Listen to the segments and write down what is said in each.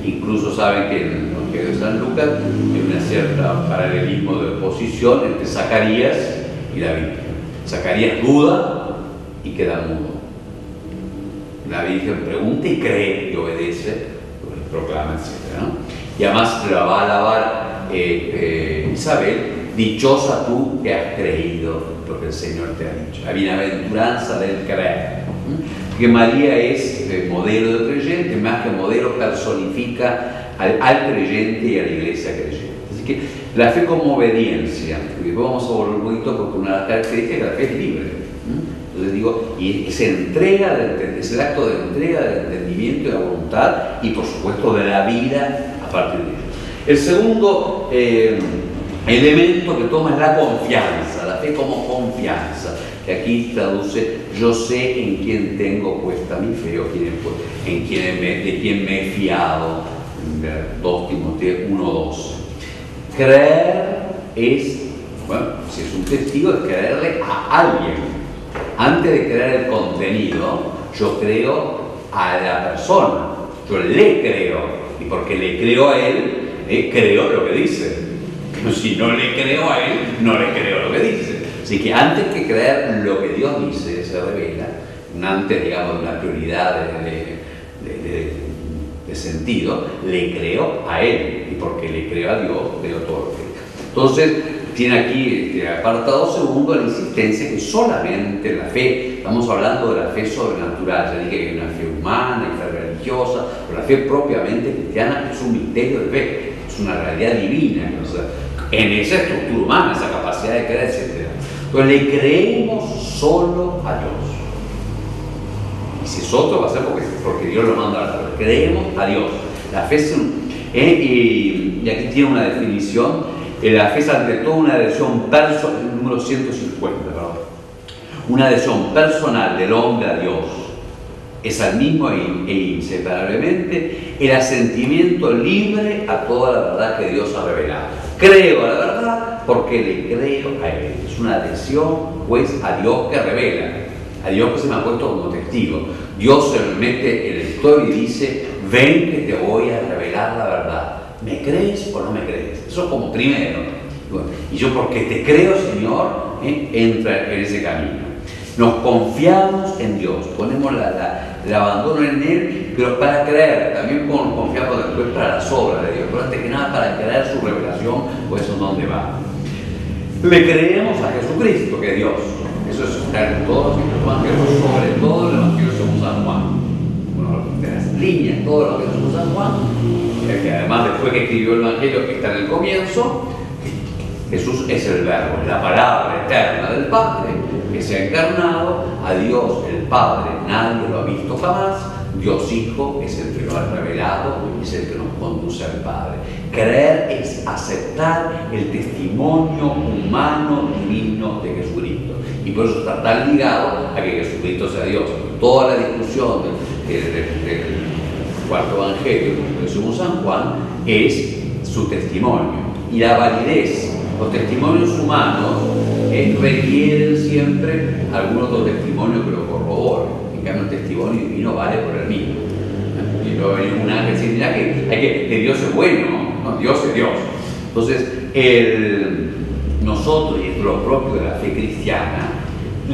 Incluso saben que en el Evangelio de San Lucas hay un cierto paralelismo de oposición entre Zacarías y la Virgen. Zacarías duda y queda mudo. La Virgen pregunta y cree y obedece, proclama, etc., ¿no? Y además la va a alabar Isabel: dichosa tú que has creído lo que el Señor te ha dicho. La bienaventuranza del creer. Que María es modelo de creyente, más que modelo personifica al creyente y a la iglesia creyente. Así que la fe como obediencia, y después vamos a volver un poquito porque una de las características es que la fe es libre. Entonces digo, y es entrega, es el acto de entrega del entendimiento y de la voluntad y por supuesto de la vida a partir de ello. El segundo elemento que toma es la confianza, la fe como confianza, que aquí traduce: yo sé en quién tengo puesta mi fe, o de quién me he fiado, 2 Timoteo 1:12. Creer es, bueno, si es un testigo, es creerle a alguien. Antes de creer el contenido, yo creo a la persona, yo le creo, y porque le creo a él, creo lo que dice. Pero si no le creo a él, no le creo lo que dice. Así que antes que creer lo que Dios dice, se revela, antes, digamos, de una prioridad de sentido, le creo a Él, y porque le creo a Dios, veo todo lo que dice. Entonces, tiene aquí este apartado segundo la insistencia que solamente la fe, estamos hablando de la fe sobrenatural, ya dije que hay una fe humana y fe religiosa, pero la fe propiamente cristiana es un misterio de fe, es una realidad divina, o sea, en esa estructura humana, esa capacidad de creer, etc. Entonces le creemos solo a Dios. Y si es otro, va a ser porque Dios lo manda a la fe. Creemos a Dios. La fe es y aquí tiene una definición. La fe es ante todo una adhesión personal, número 150, perdón. Una adhesión personal del hombre a Dios. Es al mismo e inseparablemente el asentimiento libre a toda la verdad que Dios ha revelado. Creo a la verdad porque le creo a Él. Es una adhesión, pues, a Dios que revela, a Dios que se me ha puesto como testigo. Dios se mete en la historia y dice: ven que te voy a revelar la verdad. ¿Me crees o no me crees? Eso es como primero. Y yo, porque te creo, Señor, entra en ese camino. Nos confiamos en Dios, ponemos el abandono en Él, pero para creer, también confiamos después para las obras de Dios, pero antes que nada para creer su revelación, pues eso es donde va. Le creemos a Jesucristo, que es Dios. Eso está en todos los evangelios, sobre todo el Evangelio según San Juan. Bueno, de las líneas, todo lo que según San Juan, que además después que escribió el Evangelio, que está en el comienzo, Jesús es el Verbo, es la palabra eterna del Padre, que se ha encarnado. A Dios el Padre nadie lo ha visto jamás. Dios Hijo es el que lo ha revelado y es el que nos conduce al Padre. Creer es aceptar el testimonio humano divino de Jesucristo, y por eso está tan ligado a que Jesucristo sea Dios. Toda la discusión del cuarto Evangelio, según San Juan, es su testimonio y la validez. Los testimonios humanos requieren siempre algún otro testimonio que lo corrobore. En cambio, el testimonio divino vale por el mismo. Y luego hay un ángel que dice que Dios es bueno, ¿no? Dios es Dios. Entonces, nosotros, y esto es lo propio de la fe cristiana,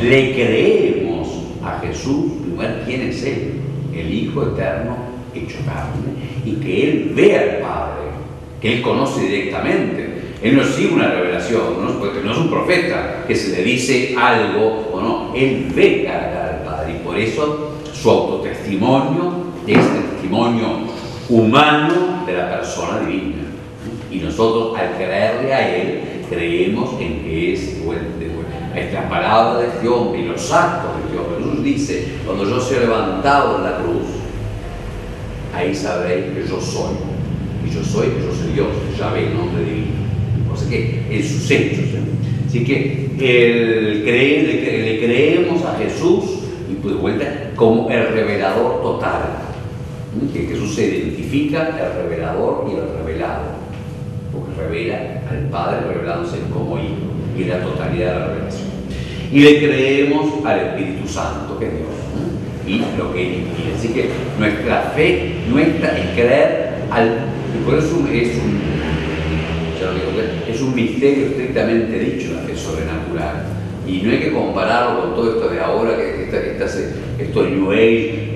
le creemos a Jesús, primero, quién es Él, el Hijo eterno hecho carne, y que Él ve al Padre, que Él conoce directamente. Él no sigue una revelación, ¿no? Porque no es un profeta que se le dice algo o no. Él ve cara a cara al Padre, y por eso su autotestimonio es el testimonio humano de la persona divina. Y nosotros, al creerle a Él, creemos en que es esta palabra de este hombre y los actos de este hombre. Jesús dice: cuando yo sea levantado en la cruz, ahí sabréis que yo soy. Y yo soy Dios, Yahvé, el nombre divino. Así que en sus hechos. Así que le creemos a Jesús, y pues de vuelta, como el revelador total. Que Jesús se identifica, el revelador y el revelado, porque revela al Padre revelándose como Hijo, y la totalidad de la revelación. Y le creemos al Espíritu Santo, que es Dios, y lo que Él impide. Así que nuestra fe, nuestra es creer y por eso es un misterio estrictamente dicho la fe sobrenatural. Y no hay que compararlo con todo esto de ahora, esto New Age,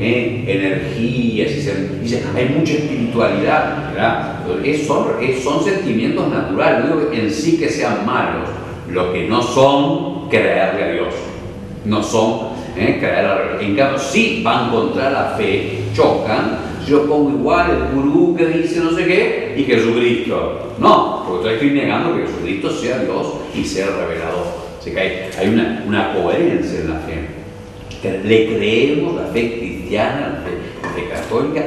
energías, hay mucha espiritualidad, ¿verdad? Son sentimientos naturales, no digo en sí que sean malos, lo que no son creerle a Dios, no son creer a Dios. En cambio, sí van contra la fe, chocan. Yo pongo igual el gurú que dice no sé qué y Jesucristo. No, porque estoy negando que Jesucristo sea Dios y sea el revelador. Así que hay una coherencia en la fe. Le creemos, la fe cristiana, la fe católica,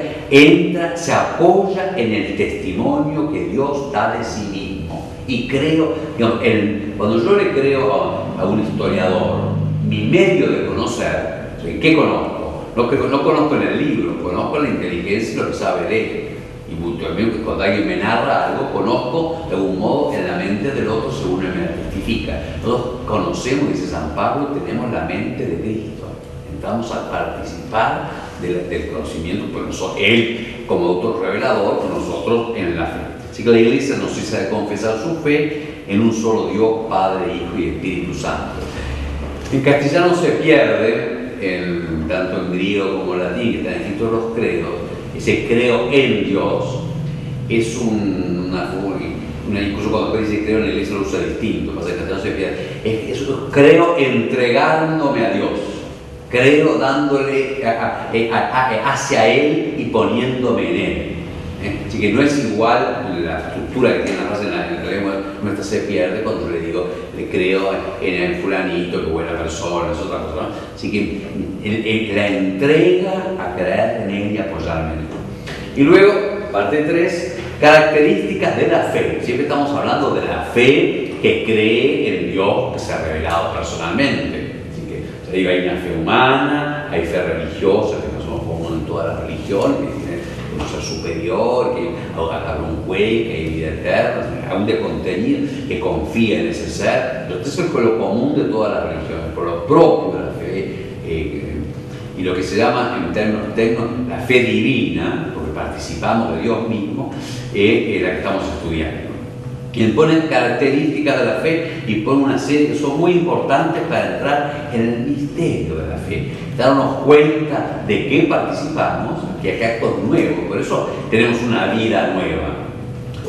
se apoya en el testimonio que Dios da de sí mismo. Y creo, digamos, cuando yo le creo a un historiador, mi medio de conocer, ¿qué conozco? No conozco en el libro, conozco la inteligencia y lo que sabe de él. Y mucho también cuando alguien me narra algo, conozco de algún modo en la mente del otro según él me la testifica. Nosotros conocemos, dice San Pablo, tenemos la mente de Cristo. Entramos a participar del conocimiento, pues él como autor revelador, nosotros en la fe. Así que la Iglesia nos cesa de confesar su fe en un solo Dios, Padre, Hijo y Espíritu Santo. En castellano se pierde, tanto en griego como en latín, que están escritos los credos. Ese creo en Dios es incluso cuando dice creo en la Iglesia lo usa distinto, pasa que en castellano se pierde. Eso creo entregándome a Dios, creo dándole hacia Él y poniéndome en Él. Así que no es igual la estructura que tiene la frase en la lengua nuestra, se pierde cuando le digo, le creo en el fulanito, que buena persona, es otra cosa, ¿no? Así que la entrega a creer en él y apoyarme en él. Y luego, parte 3, características de la fe. Siempre estamos hablando de la fe que cree en Dios que se ha revelado personalmente. Así que digo, hay una fe humana, hay fe religiosa, que no somos comunes en todas las religiones, un ser superior, que habla un güey, que hay vida eterna, aún de contenido, que confía en ese ser. Entonces es lo común de todas las religiones, por lo propio de la fe, y lo que se llama en términos técnicos la fe divina, porque participamos de Dios mismo, es la que estamos estudiando. Quien pone características de la fe y pone una serie que son muy importantes para entrar en el misterio de la fe, darnos cuenta de qué participamos, que hay actos nuevos, por eso tenemos una vida nueva.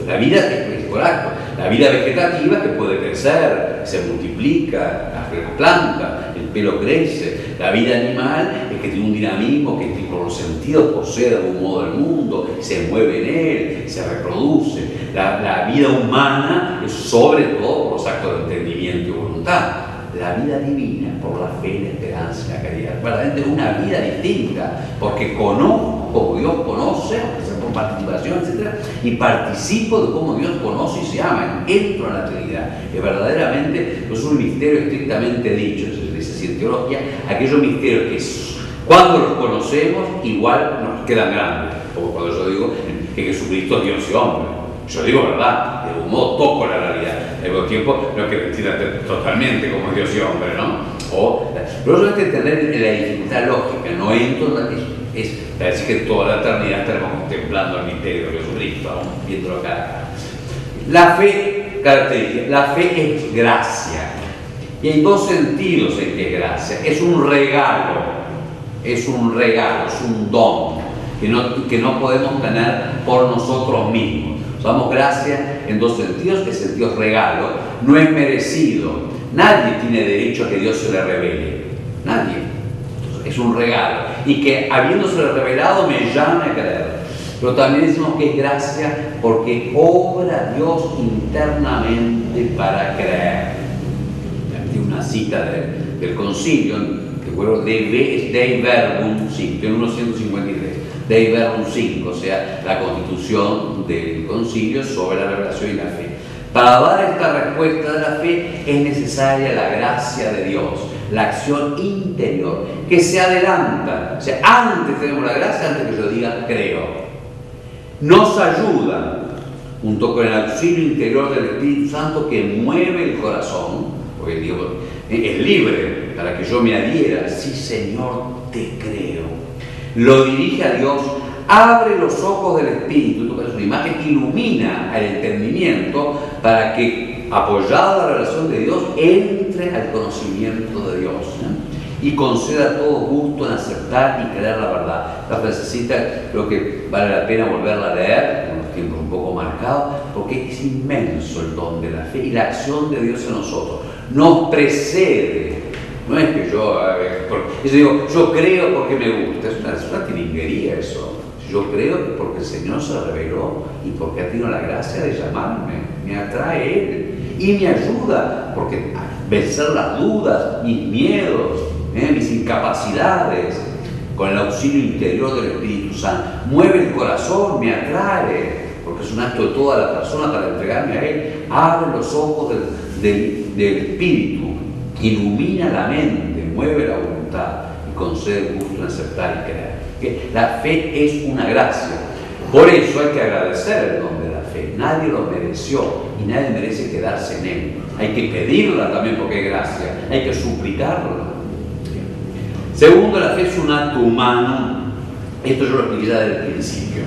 La vida es correcto, la vida vegetativa que puede crecer, se multiplica, la planta, el pelo crece. La vida animal es que tiene un dinamismo que por los sentidos posee de algún modo el mundo, se mueve en él, se reproduce. La vida humana es sobre todo por los actos de entendimiento y voluntad. La vida divina por la fe, la esperanza y la caridad. Verdaderamente una vida distinta, porque conozco como Dios conoce, aunque sea por participación, etc., y participo de cómo Dios conoce y se ama, entro en la Trinidad. Que verdaderamente no es un misterio estrictamente dicho, se dice así en teología, aquellos misterios que cuando los conocemos igual nos quedan grandes, como cuando yo digo que Jesucristo es Dios y hombre. Yo digo verdad, de algún modo toco la realidad, al mismo tiempo no es que me entienda totalmente como Dios y hombre, ¿no? Pero eso hay que entender la dificultad lógica, no entro es para decir que toda la eternidad estaremos contemplando el misterio de Jesucristo, viéndolo cara a cara. La fe, característica, la fe es gracia, y hay dos sentidos en que es gracia. Es un regalo, es un don que no podemos tener por nosotros mismos. Usamos gracia en dos sentidos. El sentido es regalo, no es merecido. Nadie tiene derecho a que Dios se le revele. Nadie. Entonces, es un regalo. Y que habiéndose revelado me llame a creer. Pero también decimos que es gracia porque obra Dios internamente para creer. Aquí una cita del concilio, que bueno, Dei Verbum 5, en 153. Dei Verbum 5, o sea, la constitución del concilio sobre la revelación y la fe. Para dar esta respuesta de la fe es necesaria la gracia de Dios, la acción interior, que se adelanta. O sea, antes tenemos la gracia, antes que yo diga creo. Nos ayuda, junto con el auxilio interior del Espíritu Santo que mueve el corazón, porque Dios es libre para que yo me adhiera. Sí, Señor, te creo. Lo dirige a Dios abre los ojos del espíritu, es una imagen que ilumina el entendimiento para que, apoyado en la relación de Dios, entre al conocimiento de Dios, y conceda todo gusto en aceptar y creer la verdad. La frasecita creo que vale la pena volverla a leer, con los tiempos un poco marcados, porque es inmenso el don de la fe y la acción de Dios en nosotros. Nos precede. No es que yo digo, yo creo porque me gusta, es una tilinguería eso. Yo creo porque el Señor se reveló y porque ha tenido la gracia de llamarme, me atrae Él y me ayuda porque vencer las dudas, mis miedos, mis incapacidades, con el auxilio interior del Espíritu Santo. Mueve el corazón, me atrae, porque es un acto de toda la persona para entregarme a Él. Abre los ojos del Espíritu, ilumina la mente, mueve la voluntad y concede el gusto en aceptar y creer. ¿Okay? La fe es una gracia. Por eso hay que agradecer el don de la fe. Nadie lo mereció y nadie merece quedarse en él. Hay que pedirla también porque es gracia. Hay que suplicarla. Segundo, la fe es un acto humano. Esto yo lo expliqué ya desde el principio.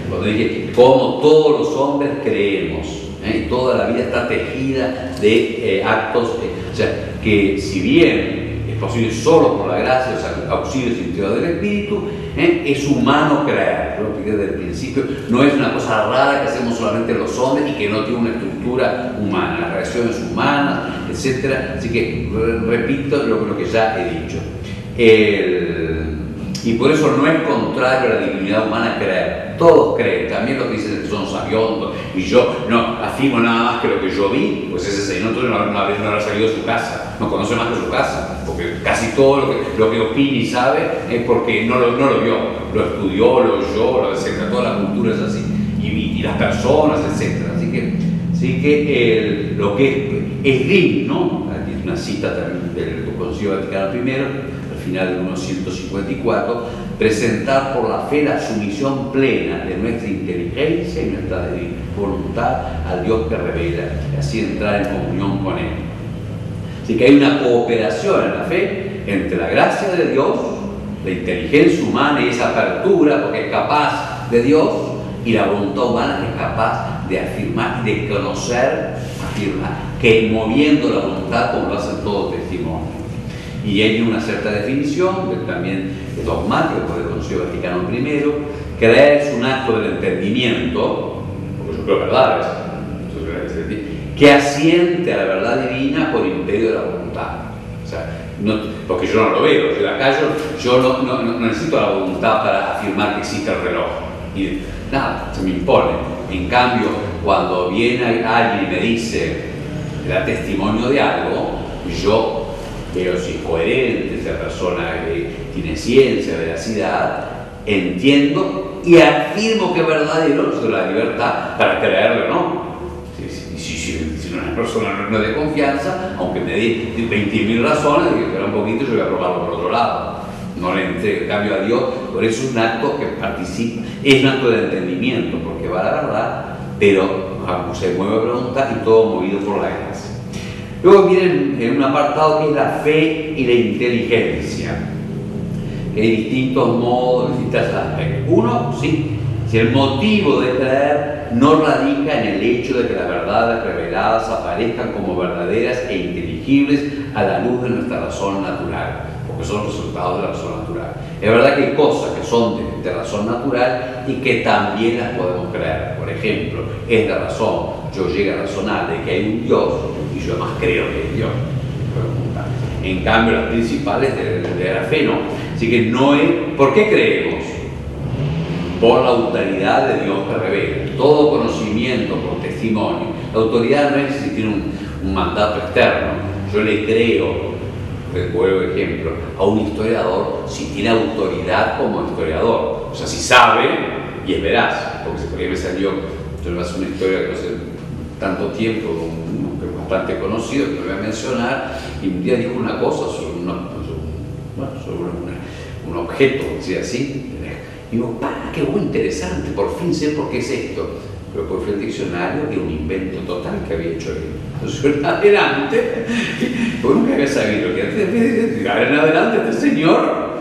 Cuando dije cómo todos los hombres creemos. Y toda la vida está tejida de actos. O sea, que si bien es posible solo por la gracia, o sea, auxilios interiores del Espíritu, es humano creer. Yo lo expliqué desde el principio. No es una cosa rara que hacemos solamente los hombres y que no tiene una estructura humana, las reacciones humanas, etc. Así que repito lo que ya he dicho. Y por eso no es contrario a la divinidad humana creer. Todos creen, también los que dicen que son sabiondos, y yo no afirmo nada más que lo que yo vi, pues ese señor no habrá salido de su casa, no conoce más que su casa, porque casi todo lo que opina y sabe es porque no lo vio, lo estudió, lo oyó, etc. Toda la cultura es así, y las personas, etc. Así que lo que es digno, aquí es una cita también del Concilio Vaticano I, final del 1954, presentar por la fe la sumisión plena de nuestra inteligencia y nuestra voluntad al Dios que revela, y así entrar en comunión con Él. Así que hay una cooperación en la fe entre la gracia de Dios, la inteligencia humana y esa apertura, porque es capaz de Dios, y la voluntad humana que es capaz de afirmar, de conocer, afirmar, que moviendo la voluntad como lo hacen todo testimonio. Y hay una cierta definición, que también es dogmática por el Concilio Vaticano I, creer es un acto del entendimiento, porque yo creo verdad, que asiente a la verdad divina por imperio de la voluntad. O sea, porque yo no lo veo, o sea, acá yo no necesito la voluntad para afirmar que existe el reloj. Y nada, se me impone. En cambio, cuando viene alguien y me dice, me da testimonio de algo, yo veo si es coherente, esa persona tiene ciencia, veracidad, entiendo y afirmo que es verdadero, sobre la libertad para creerlo o no. Si una persona no es de confianza, aunque me dé 20.000 razones, que espera un poquito, yo voy a probarlo por otro lado. No le entrego, en cambio a Dios, por eso es un acto que participa, es un acto de entendimiento, porque va a la verdad, pero se mueve a preguntar y todo movido por la gracia. Luego viene un apartado que es la fe y la inteligencia. Hay distintos modos, distintos aspectos. Uno, sí, si el motivo de creer no radica en el hecho de que las verdades reveladas aparezcan como verdaderas e inteligibles a la luz de nuestra razón natural, porque son resultados de la razón natural. Es verdad que hay cosas que son de razón natural y que también las podemos creer. Por ejemplo, es de razón, yo llego a razonar de que hay un Dios y yo más creo que hay Dios. En cambio, las principales de la fe no. Así que no es. ¿Por qué creemos? Por la autoridad de Dios que revela. Todo conocimiento por testimonio. La autoridad no es si tiene un mandato externo. Yo le creo, vuelvo ejemplo, a un historiador si tiene autoridad como historiador. O sea, si sabe y es veraz. Porque por ahí me salió, yo le voy a hacer una historia que hace tanto tiempo, bastante conocido, que no voy a mencionar, y un día dijo una cosa sobre un objeto, decía así, y digo, qué muy interesante, por fin sé por qué es esto. Pero por el diccionario era un invento total que había hecho él. Entonces, en adelante, porque nunca había sabido que en adelante este señor,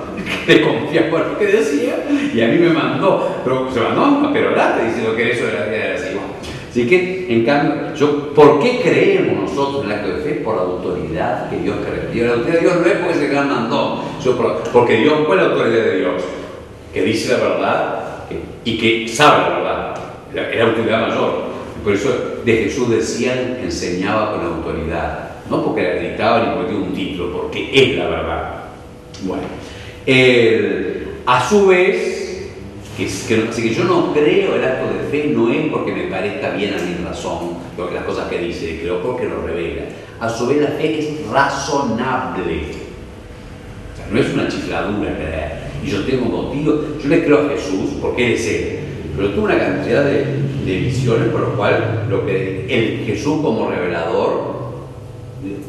que le confiaba por lo que decía, y a mí me mandó, pero se mandó un papelolate diciendo que eso era así. Bueno, así que, en cambio, ¿por qué creemos nosotros en el acto de fe? Por la autoridad que Dios cree. Y la autoridad de Dios no es porque se la mandó, porque Dios, ¿cuál es la autoridad de Dios? Que dice la verdad y que sabe la verdad. Es la autoridad mayor. Por eso de Jesús decían, enseñaba con autoridad. No porque la gritaba ni porque tiene un título, porque es la verdad. Bueno, a su vez, así que yo no creo el acto de fe, no es porque me parezca bien a mi razón, las cosas que dice, creo porque lo revela. A su vez la fe es razonable. O sea, no es una chifladura creer. Y yo tengo motivo, yo le creo a Jesús porque Él es Él. Pero tuvo una cantidad de visiones por lo cual el Jesús como revelador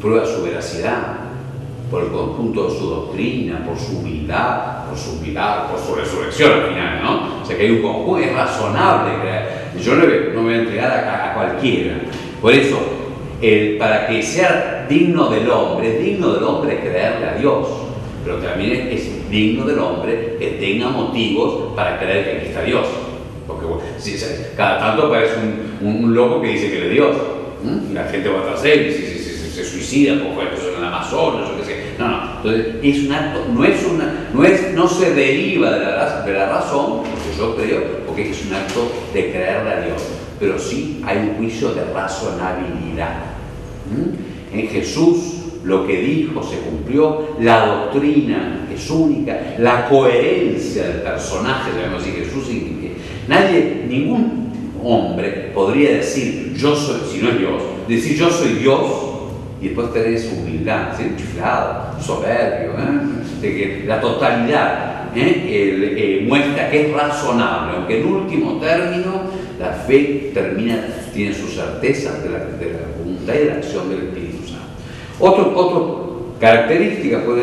prueba su veracidad por el conjunto de su doctrina, por su humildad, por su resurrección al final, ¿no? O sea que hay un conjunto, es razonable creer. Yo no me voy a entregar a cualquiera. Por eso, para que sea digno del hombre, es digno del hombre creerle a Dios, pero también es digno del hombre que tenga motivos para creer que aquí está Dios. Porque cada tanto aparece un loco que dice que él es Dios, y la gente va tras él y se suicida por eso en el Amazonas, yo qué sé. No. Entonces es un acto, no se deriva de la razón, porque yo creo, porque es un acto de creerle a Dios, pero sí hay un juicio de razonabilidad. En Jesús lo que dijo se cumplió, la doctrina es única, la coherencia del personaje, sabemos si Jesús, ningún hombre podría decir yo soy, si no es Dios, decir yo soy Dios y después tener esa humildad, ser chiflado, soberbio, de que la totalidad muestra que es razonable, aunque en último término la fe tiene su certeza de la voluntad y de la acción del Espíritu Santo. Otra característica pues, de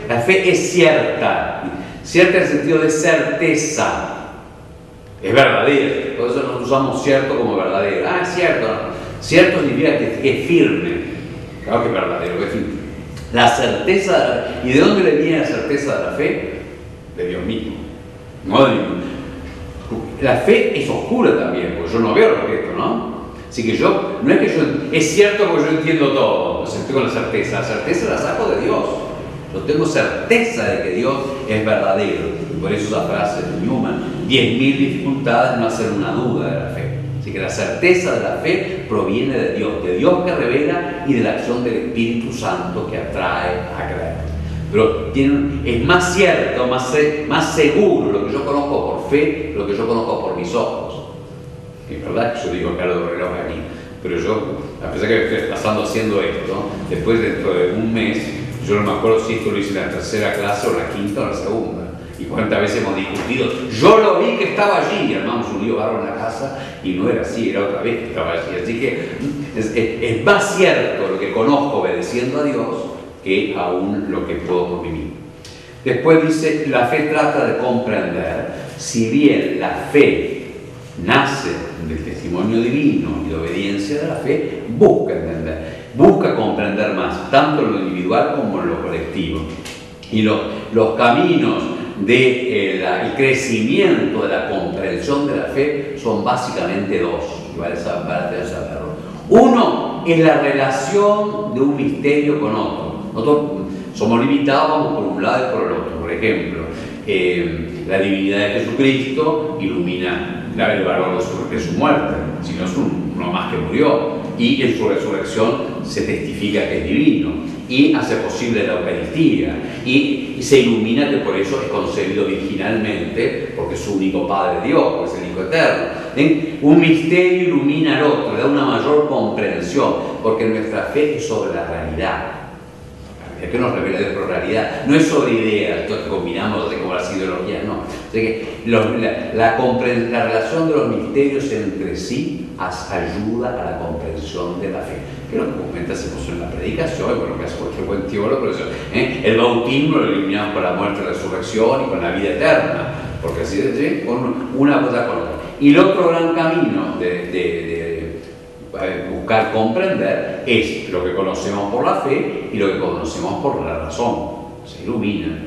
la fe es cierta en el sentido de certeza. Es verdadero, por eso nos usamos cierto como verdadero. Es cierto. Cierto significa que es firme. Claro que es verdadero, que es firme. La certeza, ¿y de dónde le viene la certeza de la fe? De Dios mismo. No de ningún. La fe es oscura también, porque yo no veo el objeto, ¿no? Así que no es que es cierto porque yo entiendo todo, estoy con la certeza la saco de Dios. Yo tengo certeza de que Dios es verdadero. Y por eso esa frase de Newman, 10.000 dificultades no hacen una duda de la fe. Así que la certeza de la fe proviene de Dios que revela y de la acción del Espíritu Santo que atrae a creer. Pero es más cierto, más seguro lo que yo conozco por fe, lo que yo conozco por mis ojos. Es verdad que yo digo claro de reloj aquí, pero yo, a pesar que estoy pasando haciendo esto, después dentro de un mes, yo no me acuerdo si esto lo hice en la tercera clase o la quinta o la segunda. Y cuántas veces hemos discutido. Yo lo vi que estaba allí, y armamos un lío bárbaro en la casa, y no era así, era otra vez que estaba allí. Así que es más cierto lo que conozco obedeciendo a Dios que aún lo que puedo por mí mismo. Después dice, la fe trata de comprender, si bien la fe nace del testimonio divino y de obediencia de la fe, busca entender, busca comprender más, tanto en lo individual como en lo colectivo. Y los caminos del crecimiento de la comprensión de la fe son básicamente dos, y vale saberlo. Uno es la relación de un misterio con otro. Nosotros somos limitados, vamos por un lado y por el otro. Por ejemplo, la divinidad de Jesucristo ilumina el valor de su muerte, si no es uno más que murió, y en su resurrección se testifica que es divino, y hace posible la Eucaristía, y se ilumina que por eso es concebido virginalmente, porque es su único Padre Dios, porque es el Hijo Eterno. Un misterio ilumina al otro, le da una mayor comprensión, porque nuestra fe es sobre la realidad. Que nos revela de la realidad, no es sobre ideas, esto que combinamos de como las ideologías, no. O sea que la relación de los misterios entre sí ayuda a la comprensión de la fe. Que es lo que comúnmente hacemos en la predicación, y bueno, que hace cualquier buen teólogo, por eso, el bautismo lo eliminamos con la muerte y la resurrección y con la vida eterna, porque así es, con una cosa con otra. Y el otro gran camino de buscar comprender es lo que conocemos por la fe y lo que conocemos por la razón. Se ilumina.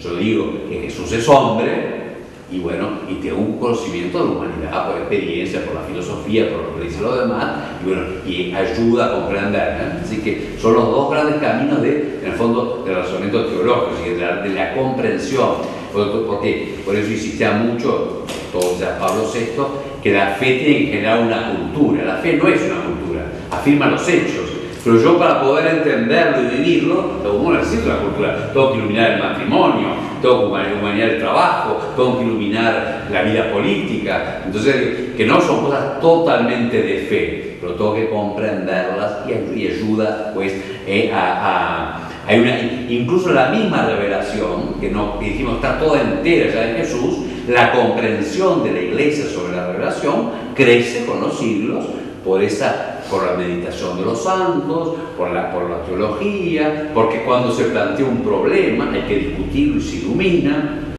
Yo digo que Jesús es hombre, y bueno, y tengo un conocimiento de la humanidad por experiencia, por la filosofía, por lo que dicen los demás, y bueno, y ayuda a comprender, ¿eh? Así que son los dos grandes caminos en el fondo, del razonamiento teológico, de la comprensión, porque por eso insistía mucho, todo ya Pablo VI, que la fe tiene que generar una cultura. La fe no es una cultura, afirma los hechos. Pero yo, para poder entenderlo y vivirlo, no necesito una cultura. Tengo que iluminar el matrimonio, tengo que iluminar el trabajo, tengo que iluminar la vida política. Entonces, que no son cosas totalmente de fe, pero tengo que comprenderlas y ayuda, pues, hay incluso la misma revelación, que dijimos está toda entera ya en Jesús, la comprensión de la Iglesia sobre la revelación crece con los siglos por la meditación de los santos, por la teología, porque cuando se plantea un problema hay que discutirlo y se ilumina.